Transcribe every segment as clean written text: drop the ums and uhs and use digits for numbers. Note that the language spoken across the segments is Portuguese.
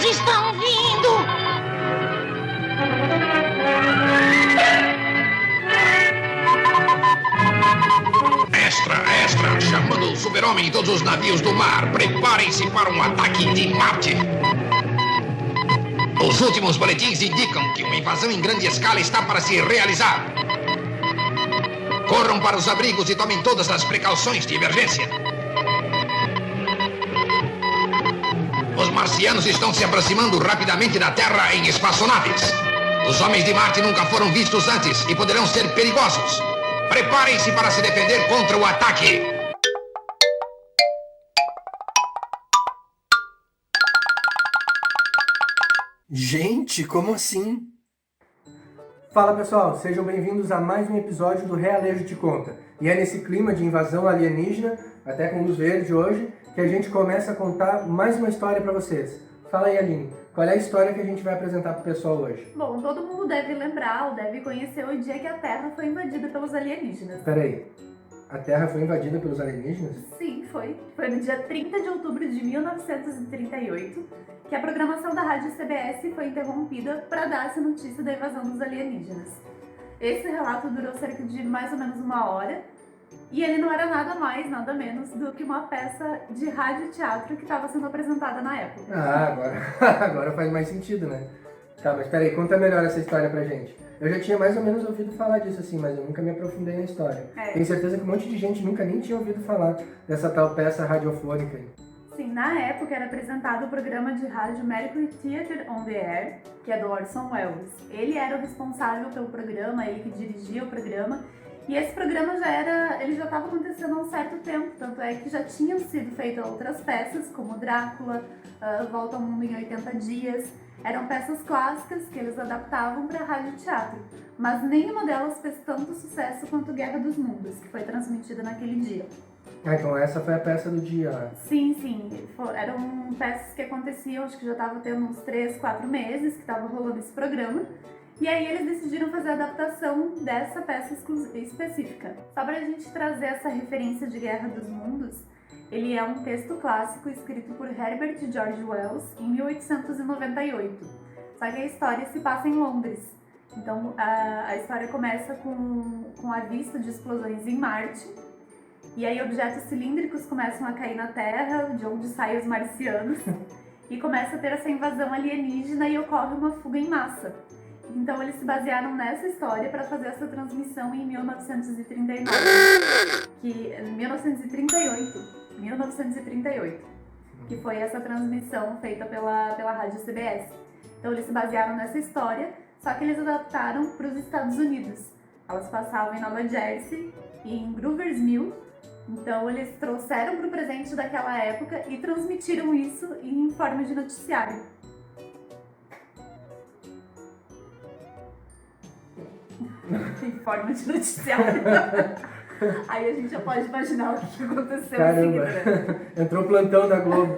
estão vindo! Extra, chamando o Super-Homem e todos os navios do mar. Preparem-se para um ataque de Marte. Os últimos boletins indicam que uma invasão em grande escala está para se realizar. Corram para os abrigos e tomem todas as precauções de emergência. Os marcianos estão se aproximando rapidamente da Terra em espaçonaves. Os homens de Marte nunca foram vistos antes e poderão ser perigosos. Preparem-se para se defender contra o ataque. Gente, como assim? Fala pessoal, sejam bem-vindos a mais um episódio do Realejo Te Conta. E é nesse clima de invasão alienígena, até com luz verde hoje, que a gente começa a contar mais uma história pra vocês. Fala aí, Aline, qual é a história que a gente vai apresentar pro pessoal hoje? Bom, todo mundo deve lembrar ou deve conhecer o dia que a Terra foi invadida pelos alienígenas. Peraí, a Terra foi invadida pelos alienígenas? Sim, foi. Foi no dia 30 de outubro de 1938 que a programação da rádio CBS foi interrompida para dar essa notícia da invasão dos alienígenas. Esse relato durou cerca de mais ou menos uma hora e ele não era nada mais, nada menos do que uma peça de rádio-teatro que estava sendo apresentada na época. Agora faz mais sentido, né? Tá, mas peraí, conta melhor essa história pra gente. Eu já tinha mais ou menos ouvido falar disso assim, mas eu nunca me aprofundei na história. Tenho certeza que um monte de gente nunca nem tinha ouvido falar dessa tal peça radiofônica aí. Sim, na época era apresentado o programa de rádio Mercury Theatre on the Air, que é do Orson Welles. Ele era o responsável pelo programa, ele que dirigia o programa, e esse programa ele já estava acontecendo há um certo tempo, tanto é que já tinham sido feitas outras peças, como Drácula, Volta ao Mundo em 80 Dias. Eram peças clássicas que eles adaptavam para rádio-teatro, mas nenhuma delas fez tanto sucesso quanto Guerra dos Mundos, que foi transmitida naquele dia. Ah, então essa foi a peça do dia. Sim. Eram peças que aconteciam, acho que já estava tendo uns 3, 4 meses que estava rolando esse programa. E aí eles decidiram fazer a adaptação dessa peça específica. Só pra gente trazer essa referência de Guerra dos Mundos, ele é um texto clássico escrito por Herbert George Wells em 1898. Só que a história se passa em Londres. Então a história começa com a vista de explosões em Marte. E aí objetos cilíndricos começam a cair na Terra, de onde saem os marcianos. E começa a ter essa invasão alienígena e ocorre uma fuga em massa. Então eles se basearam nessa história para fazer essa transmissão em 1938, que foi essa transmissão feita pela rádio CBS. Então eles se basearam nessa história, só que eles adaptaram para os Estados Unidos. Elas passavam em Nova Jersey e em Grover's Mill. Então eles trouxeram para o presente daquela época e transmitiram isso em forma de noticiário. Em forma de noticiário. Aí a gente já pode imaginar o que aconteceu. Caramba, em seguida. Entrou o plantão da Globo.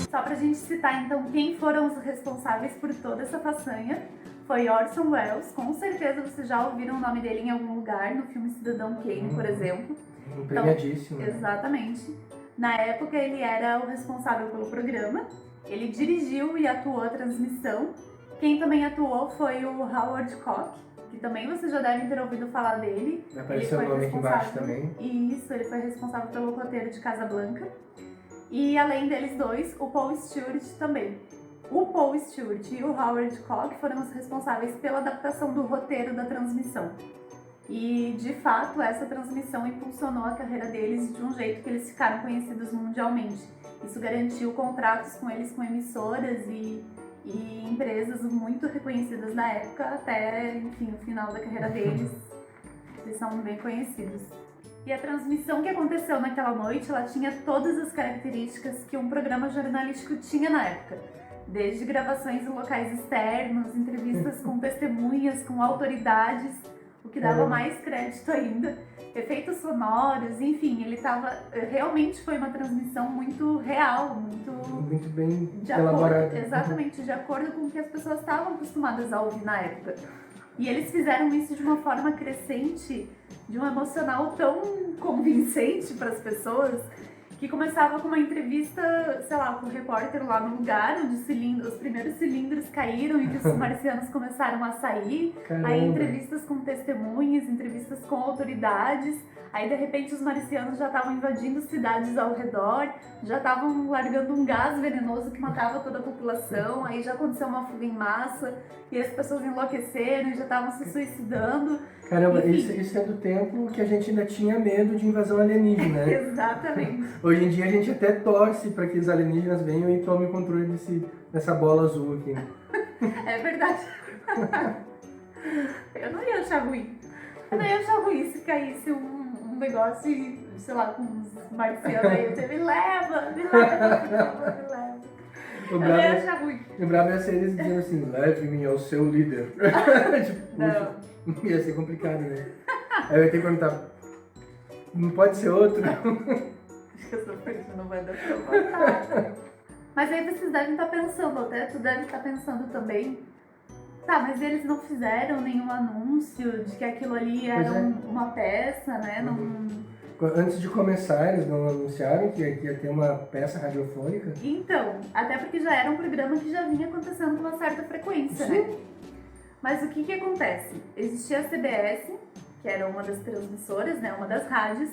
Só pra gente citar então quem foram os responsáveis por toda essa façanha, foi Orson Welles. Com certeza vocês já ouviram o nome dele em algum lugar, no filme Cidadão Kane, por exemplo. Premiadíssimo. Então, exatamente. Na época ele era o responsável pelo programa, ele dirigiu e atuou a transmissão. Quem também atuou foi o Howard Koch, que também vocês já devem ter ouvido falar dele. Vai aparecer o nome aqui embaixo também. Isso, ele foi responsável pelo roteiro de Casablanca. E além deles dois, o Paul Stewart também. O Paul Stewart e o Howard Koch foram os responsáveis pela adaptação do roteiro da transmissão. E, de fato, essa transmissão impulsionou a carreira deles de um jeito que eles ficaram conhecidos mundialmente. Isso garantiu contratos com eles com emissoras e empresas muito reconhecidas na época, até, enfim, o final da carreira deles. Eles são bem conhecidos. E a transmissão que aconteceu naquela noite, ela tinha todas as características que um programa jornalístico tinha na época. Desde gravações em locais externos, entrevistas com testemunhas, com autoridades, o que dava mais crédito ainda, efeitos sonoros, enfim, realmente foi uma transmissão muito real, muito bem elaborada. Exatamente, de acordo com o que as pessoas estavam acostumadas a ouvir na época. E eles fizeram isso de uma forma crescente, de um emocional tão convincente para as pessoas, que começava com uma entrevista, sei lá, com o repórter lá no lugar onde os primeiros cilindros caíram e que os marcianos começaram a sair. Caramba. Aí entrevistas com testemunhas, entrevistas com autoridades. Aí de repente os marcianos já estavam invadindo cidades ao redor, já estavam largando um gás venenoso que matava toda a população. Aí já aconteceu uma fuga em massa e as pessoas enlouqueceram e já estavam se suicidando. Caramba, Enfim. isso é do tempo que a gente ainda tinha medo de invasão alienígena, né? Exatamente. Hoje em dia a gente até torce para que os alienígenas venham e tomem o controle dessa bola azul aqui. É verdade. Eu não ia achar ruim. Eu não ia achar ruim se caísse um negócio, sei lá, com uns marcianos aí. Você me leva, por favor, me leva. O Eu não ia brabo, achar ruim. o brabo ia ser eles dizendo assim, leve-me ao seu líder. Tipo, Não. ia ser complicado, né? Aí eu ia ter que perguntar, não pode ser outro? Acho que essa parte não vai dar pra contar. Mas aí vocês devem estar pensando, até tu deve estar pensando também, tá, mas eles não fizeram nenhum anúncio de que aquilo ali era Pois é. uma peça, né? Antes de começar, eles não anunciaram que ia ter uma peça radiofônica? Então, até porque já era um programa que já vinha acontecendo com uma certa frequência, né? Mas o que que acontece? Existia a CBS, que era uma das transmissoras, né, uma das rádios,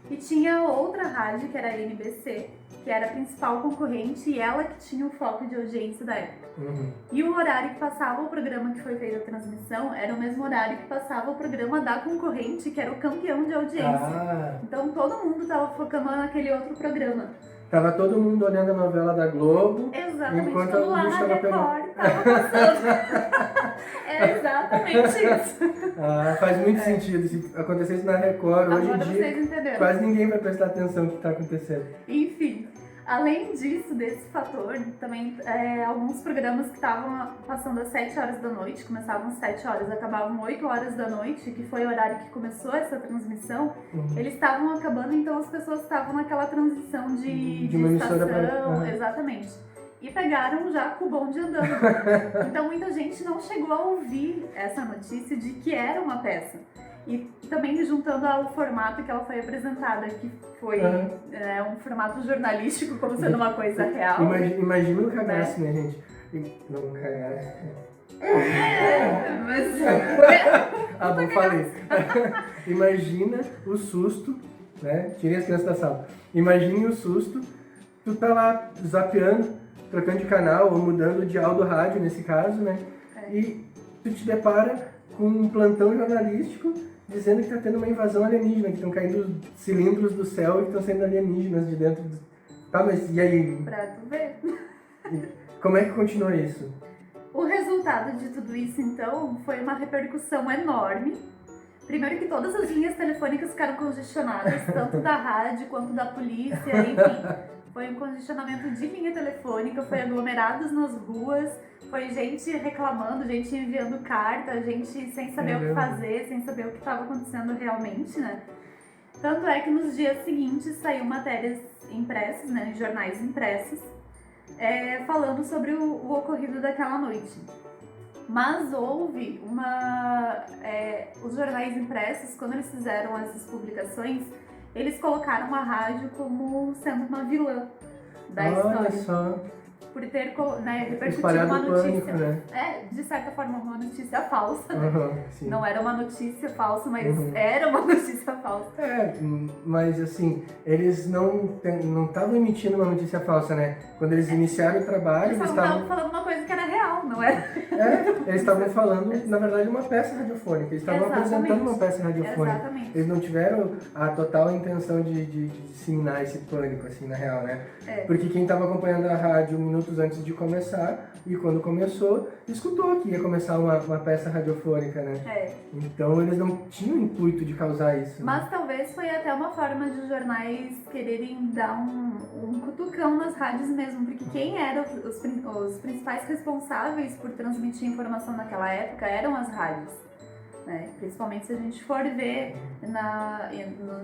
e tinha outra rádio, que era a NBC, que era a principal concorrente e ela que tinha o foco de audiência da época. Uhum. E o horário que passava o programa que foi feita a transmissão era o mesmo horário que passava o programa da concorrente, que era o campeão de audiência. Ah, Então todo mundo estava focando naquele outro programa. tava todo mundo olhando a novela da Globo. Exatamente, Enquanto como o lá na bicho tava Record tava passando. É exatamente isso. Ah, faz muito sentido. Se acontecesse na Record, hoje Agora em dia, vocês entenderam. quase ninguém vai prestar atenção no que tá acontecendo. Enfim, além disso, desse fator, também alguns programas que estavam passando às 7 horas da noite, começavam às 7 horas, acabavam 8 horas da noite, que foi o horário que começou essa transmissão, eles estavam acabando, então as pessoas estavam naquela transição de uma emissora estação, pra... exatamente. E pegaram já com o bonde andando. Então muita gente não chegou a ouvir essa notícia de que era uma peça. E também juntando ao formato que ela foi apresentada, que foi um formato jornalístico, como sendo uma coisa real. Imagina o cagaço, né, gente? Não, cagaço. Ah, bom, falei. Imagina o susto, né? Tirei as crianças da sala. Imagine o susto, tu tá lá zapeando, trocando de canal ou mudando o dial do rádio, nesse caso, né? E tu te depara com um plantão jornalístico dizendo que tá tendo uma invasão alienígena, que estão caindo cilindros do céu e que estão sendo alienígenas de dentro do... Tá, mas e aí? Pra tu ver. Como é que continua isso? O resultado de tudo isso, então, foi uma repercussão enorme. Primeiro que todas as linhas telefônicas ficaram congestionadas, tanto da rádio quanto da polícia, enfim. Foi um congestionamento de linha telefônica, foi aglomerados nas ruas, foi gente reclamando, gente enviando carta, gente sem saber o que fazer, sem saber o que estava acontecendo realmente, né? Tanto é que nos dias seguintes saiu matérias impressas, né, em jornais impressos, falando sobre o ocorrido daquela noite. Mas houve os jornais impressos, quando eles fizeram essas publicações, eles colocaram a rádio como sendo uma vilã da história. Olha só. Por ter repercutido Espalhado uma o notícia. pânico, né? De certa forma, uma notícia falsa, né? Sim. Não era uma notícia falsa, mas era uma notícia falsa. Mas assim, eles não estavam emitindo uma notícia falsa, né? Quando eles iniciaram o trabalho, Eles estavam falando uma coisa que era real, não era? Eles estavam falando, na verdade, uma peça radiofônica. Eles estavam apresentando uma peça radiofônica. Exatamente. Eles não tiveram a total intenção de disseminar esse pânico, assim, na real, né? Porque quem estava acompanhando a rádio minutos antes de começar, e quando começou, escutou que ia começar uma peça radiofônica, né? Então eles não tinham o intuito de causar isso. Mas talvez foi até uma forma de os jornais quererem dar um cutucão nas rádios mesmo, porque quem eram os principais responsáveis por transmitir informação naquela época eram as rádios. Né? Principalmente se a gente for ver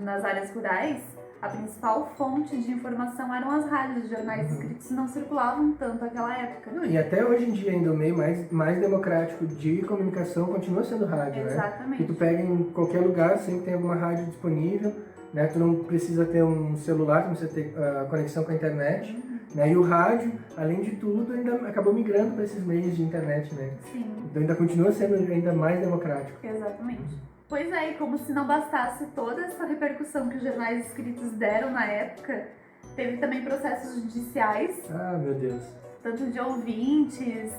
nas áreas rurais, a principal fonte de informação eram as rádios. Os jornais escritos não circulavam tanto naquela época. E até hoje em dia, ainda o meio mais democrático de comunicação continua sendo rádio, Exatamente. né? Que tu pega em qualquer lugar, sempre tem alguma rádio disponível, né? Tu não precisa ter um celular, tu não precisa ter conexão com a internet, né? E o rádio, além de tudo, ainda acabou migrando para esses meios de internet, né? Sim. Então ainda continua sendo ainda mais democrático. Exatamente. Pois é, e como se não bastasse toda essa repercussão que os jornais escritos deram na época, teve também processos judiciais. Ah, meu Deus. Tanto de ouvintes,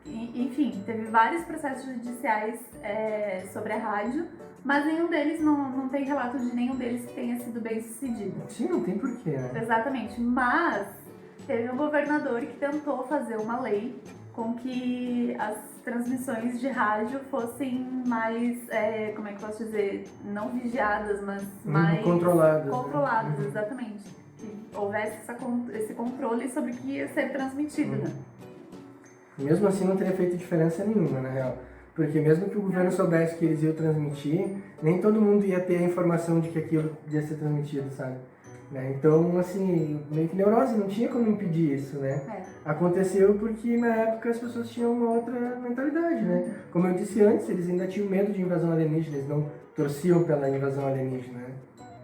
enfim, teve vários processos judiciais sobre a rádio, mas nenhum deles, não tem relato de nenhum deles que tenha sido bem sucedido. Sim, não tem porquê, né? Exatamente, mas teve um governador que tentou fazer uma lei com que as transmissões de rádio fossem mais, como é que eu posso dizer, não vigiadas, mas mais controladas. Controladas, Né? Exatamente. Que houvesse esse controle sobre o que ia ser transmitido, né? Mesmo assim não teria feito diferença nenhuma, na real. Porque mesmo que o governo soubesse que eles iam transmitir, nem todo mundo ia ter a informação de que aquilo ia ser transmitido, sabe? Né? Então, assim, meio que neurose, não tinha como impedir isso, né? Aconteceu porque na época as pessoas tinham uma outra mentalidade, né? Como eu disse antes, eles ainda tinham medo de invasão alienígena, eles não torciam pela invasão alienígena,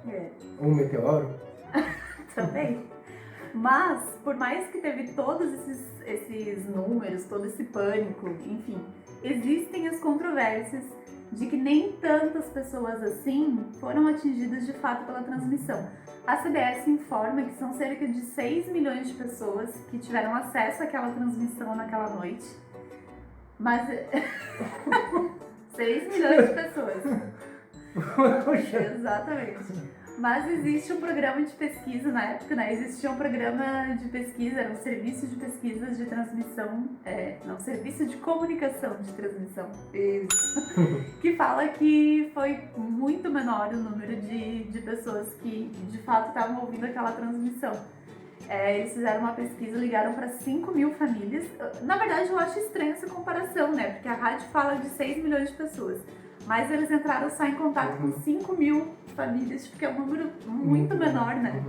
né? Ou um meteoro. Também. Mas, por mais que teve todos esses números, todo esse pânico, enfim, existem as controvérsias de que nem tantas pessoas assim foram atingidas de fato pela transmissão. A CBS informa que são cerca de 6 milhões de pessoas que tiveram acesso àquela transmissão naquela noite. Mas... 6 milhões de pessoas. Exatamente. Mas existe um programa de pesquisa na época, né? Existia um programa de pesquisa, era um serviço de pesquisa de transmissão, serviço de comunicação de transmissão, isso, que fala que foi muito menor o número de pessoas que de fato estavam ouvindo aquela transmissão. Eles fizeram uma pesquisa, ligaram para 5 mil famílias. Na verdade, eu acho estranha essa comparação, né? Porque a rádio fala de 6 milhões de pessoas. Mas eles entraram só em contato com 5 mil famílias, porque é um número muito menor, né?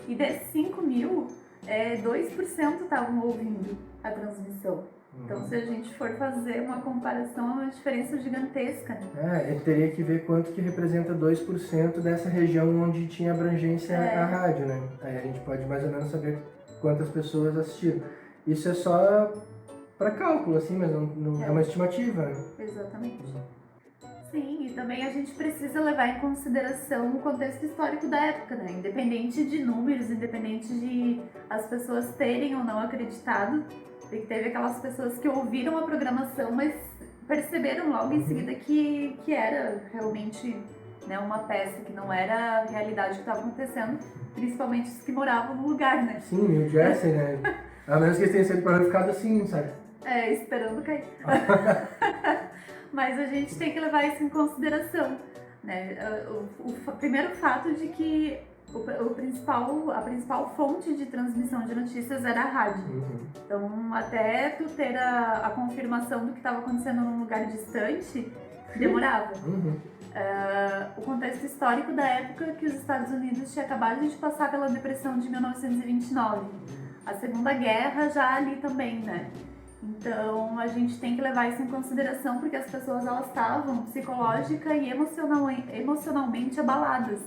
E desses 5 mil, 2% estavam ouvindo a transmissão. Então, se a gente for fazer uma comparação, é uma diferença gigantesca, né? Teria que ver quanto que representa 2% dessa região onde tinha abrangência a rádio, né? Aí a gente pode mais ou menos saber quantas pessoas assistiram. Isso é só para cálculo, assim, mas não é uma estimativa, né? Exatamente. Sim, e também a gente precisa levar em consideração o contexto histórico da época, né? Independente de números, independente de as pessoas terem ou não acreditado, porque teve aquelas pessoas que ouviram a programação, mas perceberam logo em seguida que era realmente, né, uma peça, que não era a realidade que estava acontecendo, principalmente os que moravam no lugar, né? Sim, New Jersey, né? A menos que eles tenham sido planificados assim, sabe? Esperando cair. Mas a gente tem que levar isso em consideração, né? O primeiro fato de que a principal fonte de transmissão de notícias era a rádio. Então, até tu ter a confirmação do que estava acontecendo num lugar distante, demorava. O contexto histórico da época que os Estados Unidos tinha acabado de passar pela Depressão de 1929. A Segunda Guerra já ali também, né? Então, a gente tem que levar isso em consideração, porque as pessoas elas estavam psicológica e emocionalmente abaladas.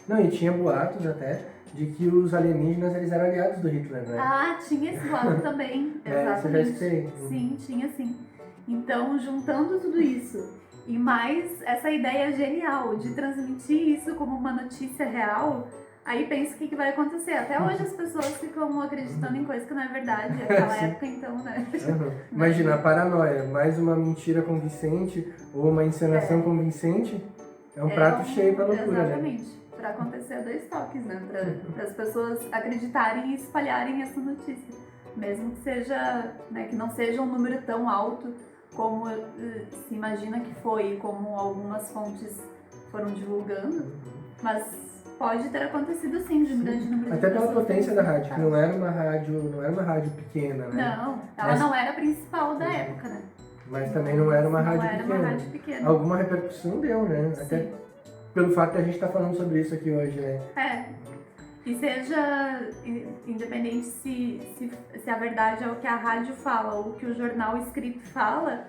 Não, e tinha boatos até de que os alienígenas eles eram aliados do Hitler, né? Ah, tinha esse boato também, exatamente. Você já escutei. Sim, tinha sim. Então, juntando tudo isso e mais essa ideia genial de transmitir isso como uma notícia real, aí pensa o que vai acontecer. Até hoje as pessoas ficam acreditando em coisa que não é verdade. Naquela época, então, né? Imagina, a paranoia, mais uma mentira convincente ou uma encenação convincente, é um prato cheio pra loucura, exatamente. Né? Para acontecer 2 toques, né? Para as pessoas acreditarem e espalharem essa notícia. Mesmo que seja, né, que não seja um número tão alto como se imagina que foi, como algumas fontes foram divulgando, mas pode ter acontecido sim, de um grande número de até pessoas. pela potência da rádio, que não era uma rádio pequena, né? Não, ela não era a principal da época, né? Mas também não era uma rádio pequena. Alguma repercussão deu, né? Sim. Até pelo fato de a gente estar falando sobre isso aqui hoje, né? E seja independente se a verdade é o que a rádio fala ou o que o jornal escrito fala,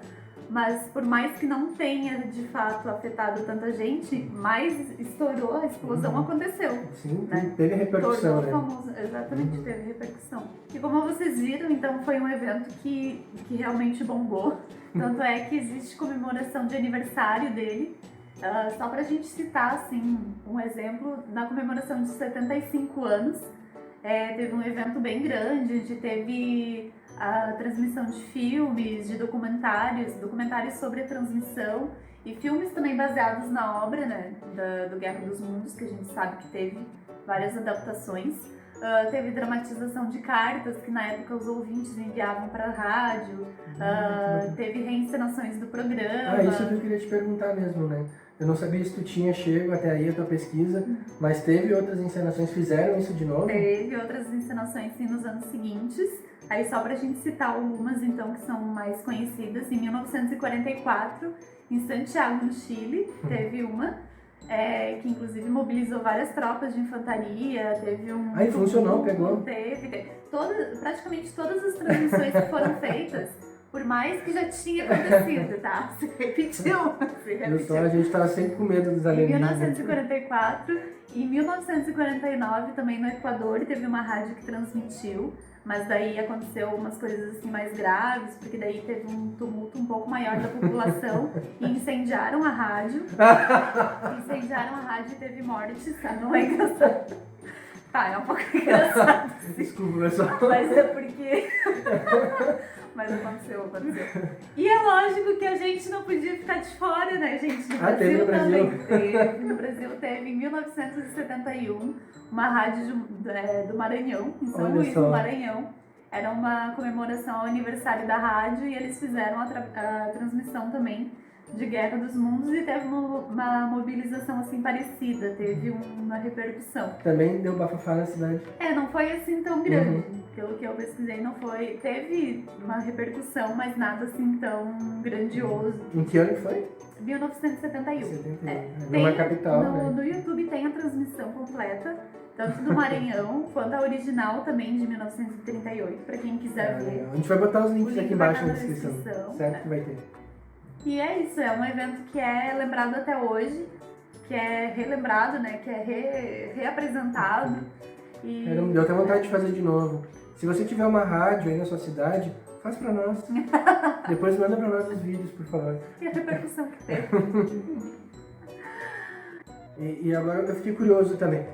Mas por mais que não tenha de fato afetado tanta gente, mais estourou, a explosão aconteceu. Sim, né? teve repercussão, Tornou né? famoso, exatamente, teve repercussão. E como vocês viram, então foi um evento que realmente bombou. Tanto é que existe comemoração de aniversário dele. Só pra gente citar, assim, um exemplo, na comemoração de 75 anos, teve um evento bem grande, onde teve a transmissão de filmes, de documentários sobre a transmissão e filmes também baseados na obra, né, do Guerra dos Mundos, que a gente sabe que teve várias adaptações. Teve dramatização de cartas que na época os ouvintes enviavam para a rádio, teve reencenações do programa. Isso que eu queria te perguntar mesmo, né? Eu não sabia se tu tinha chego até aí a tua pesquisa, mas teve outras encenações, fizeram isso de novo? Teve outras encenações sim nos anos seguintes. Aí só pra gente citar algumas então que são mais conhecidas, em 1944, em Santiago, no Chile, teve uma, que inclusive mobilizou várias tropas de infantaria, teve um... Aí funcionou, pegou? Teve. Praticamente todas as transmissões que foram feitas, por mais que já tinha acontecido, tá? Se repetiu. A gente tava sempre com medo dos alienígenas. Em 1944 e em 1949 também no Equador teve uma rádio que transmitiu, mas daí aconteceu umas coisas assim mais graves, porque daí teve um tumulto um pouco maior da população e incendiaram a rádio. E teve mortes, tá? Não é engraçado. Tá, é um pouco engraçado. Desculpa, pessoal. Mas é porque... Mas aconteceu. E é lógico que a gente não podia ficar de fora, né, gente? No Brasil também teve. No Brasil teve, em 1971, uma rádio do Maranhão, em São Luís, no Maranhão. Era uma comemoração ao aniversário da rádio e eles fizeram a transmissão também de Guerra dos Mundos e teve uma mobilização assim parecida, teve uma repercussão. Também deu bafafá na cidade. Não foi assim tão grande, pelo que eu pesquisei, não foi. Teve uma repercussão, mas nada assim tão grandioso. Em que ano foi? 1971. Numa capital, né? No YouTube tem a transmissão completa, tanto do Maranhão quanto a original também de 1938, para quem quiser ver. A gente vai botar os links aqui embaixo na descrição. Certo que vai ter. E é isso, é um evento que é lembrado até hoje, que é relembrado, né, que é reapresentado. E... Deu até vontade de fazer de novo. Se você tiver uma rádio aí na sua cidade, faz pra nós. Depois manda pra nós os vídeos, por favor. E a repercussão que teve. E agora eu fiquei curioso também.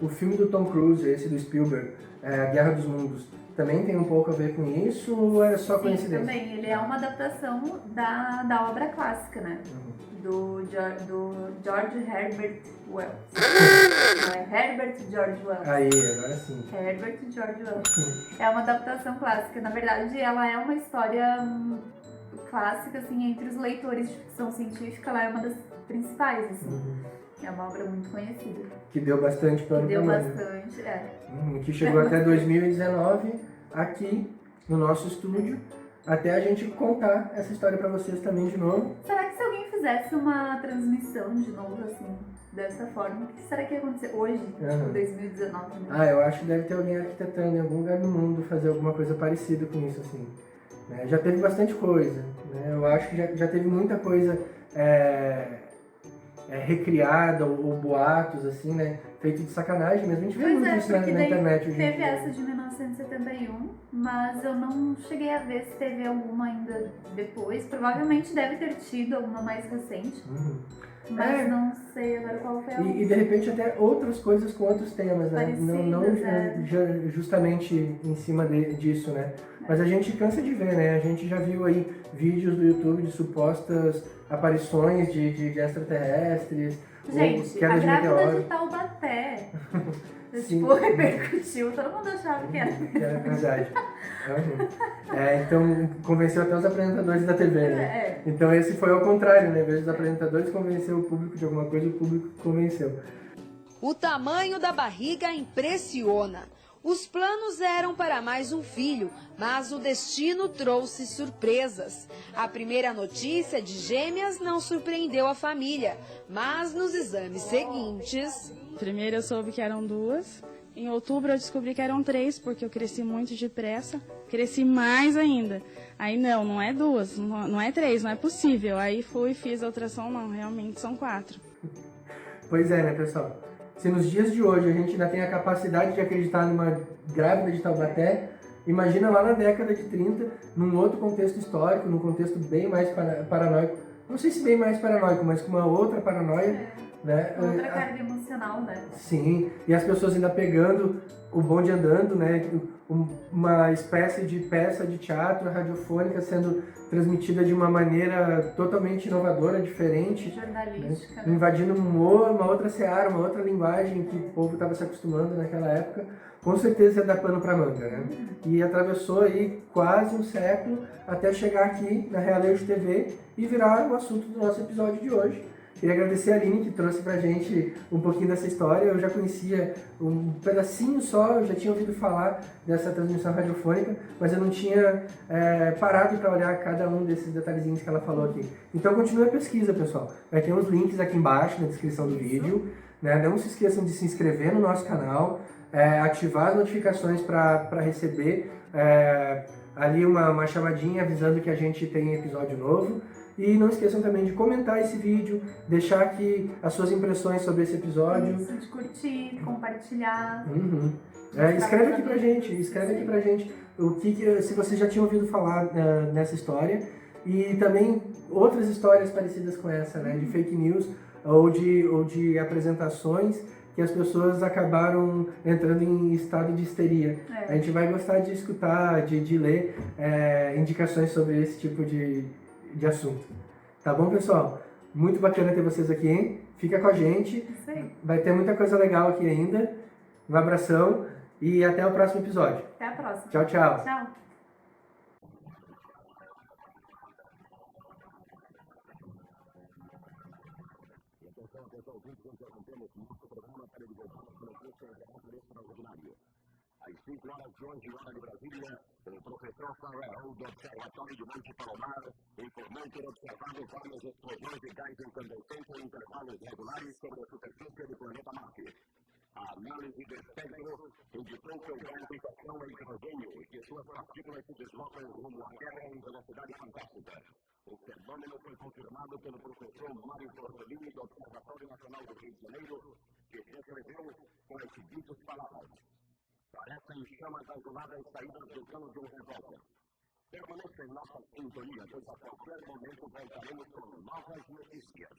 O filme do Tom Cruise, esse do Spielberg, A Guerra dos Mundos, também tem um pouco a ver com isso ou é só coincidência? Sim, também. Ele é uma adaptação da obra clássica, né? Do George Herbert Wells. Herbert George Wells. Aí, agora sim. Herbert George Wells. É uma adaptação clássica. Na verdade, ela é uma história clássica, assim, entre os leitores de ficção científica, ela é uma das principais, assim. É uma obra muito conhecida. Que deu bastante pano pra manga. Deu bastante, Que chegou até 2019 aqui no nosso estúdio, até a gente contar essa história pra vocês também de novo. Será que se alguém fizesse uma transmissão de novo, assim, dessa forma, o que será que ia acontecer hoje, tipo 2019, né? Eu acho que deve ter alguém arquitetando em algum lugar do mundo fazer alguma coisa parecida com isso, assim. Né? Já teve bastante coisa, né? Eu acho que já teve muita coisa recriada ou boatos, assim, né? Feito de sacanagem mesmo. A gente vê muito isso na internet hoje em dia. Teve essa de 1971, mas eu não cheguei a ver se teve alguma ainda depois. Provavelmente deve ter tido alguma mais recente. Mas não sei agora qual foi a e de repente até outras coisas com outros temas, né? Não justamente em cima disso, né? Mas a gente cansa de ver, né? A gente já viu aí vídeos do YouTube de supostas aparições de extraterrestres. Gente, a grávida de Taubaté, tipo, repercutiu, todo mundo achava que era. Que era verdade. Então, convenceu até os apresentadores da TV, né? Então esse foi ao contrário, né? Em vez dos apresentadores convencer o público de alguma coisa, o público convenceu. O tamanho da barriga impressiona. Os planos eram para mais um filho, mas o destino trouxe surpresas. A primeira notícia de gêmeas não surpreendeu a família, mas nos exames seguintes... Primeiro eu soube que eram duas Em outubro eu descobri que eram 3, porque eu cresci muito depressa, cresci mais ainda. Aí não é 2, não é 3, não é possível. Aí fui, fiz a ultrassom, não, realmente são 4. Pois é, né, pessoal? Se nos dias de hoje a gente ainda tem a capacidade de acreditar numa grávida de Taubaté, imagina lá na década de 30, num outro contexto histórico, num contexto bem mais paranoico. Não sei se bem mais paranoico, mas com uma outra paranoia, né? Outra carga emocional, né? Sim, e as pessoas ainda pegando o bonde andando, né? Uma espécie de peça de teatro radiofônica sendo transmitida de uma maneira totalmente inovadora, diferente, Jornalística, né? né? Invadindo uma outra seara, uma outra linguagem que o povo estava se acostumando naquela época. Com certeza ia dar pano para manga, né? E atravessou aí quase um século até chegar aqui na Realejo TV e virar o assunto do nosso episódio de hoje. Queria agradecer a Aline que trouxe pra gente um pouquinho dessa história. Eu já conhecia um pedacinho só, eu já tinha ouvido falar dessa transmissão radiofônica, mas eu não tinha parado para olhar cada um desses detalhezinhos que ela falou aqui. Então continue a pesquisa, pessoal. Vai ter uns links aqui embaixo na descrição do vídeo, né? Não se esqueçam de se inscrever no nosso canal, ativar as notificações para receber ali uma chamadinha avisando que a gente tem episódio novo. E não esqueçam também de comentar esse vídeo, deixar aqui as suas impressões sobre esse episódio. Isso, de curtir, compartilhar. Escreve aqui pra gente se você já tinha ouvido falar nessa história e também outras histórias parecidas com essa, né, de fake news ou de apresentações que as pessoas acabaram entrando em estado de histeria. A gente vai gostar de escutar, de ler indicações sobre esse tipo de assunto. Tá bom, pessoal? Muito bacana ter vocês aqui, hein? Fica com a gente. Isso aí. Vai ter muita coisa legal aqui ainda. Um abração e até o próximo episódio. Até a próxima. Tchau, tchau. Tchau. Às 5 horas de hoje, hora de Brasília, o professor Farrell, do Observatório de Monte Palomar, informou ter observado várias explosões de gás incandescente em intervalos regulares sobre a superfície do planeta Marte. A análise do espectro indicou que o gás em questão é hidrogênio e que suas partículas se deslocam rumo à Terra em velocidade fantástica. O fenômeno foi confirmado pelo professor Mário Bortolini, do Observatório Nacional do Rio de Janeiro, que descreveu com as seguintes palavras: parecem chamas azuladas saídas do cano de um revólver. Permaneça em nossa sintonia, pois a qualquer momento voltaremos com novas notícias.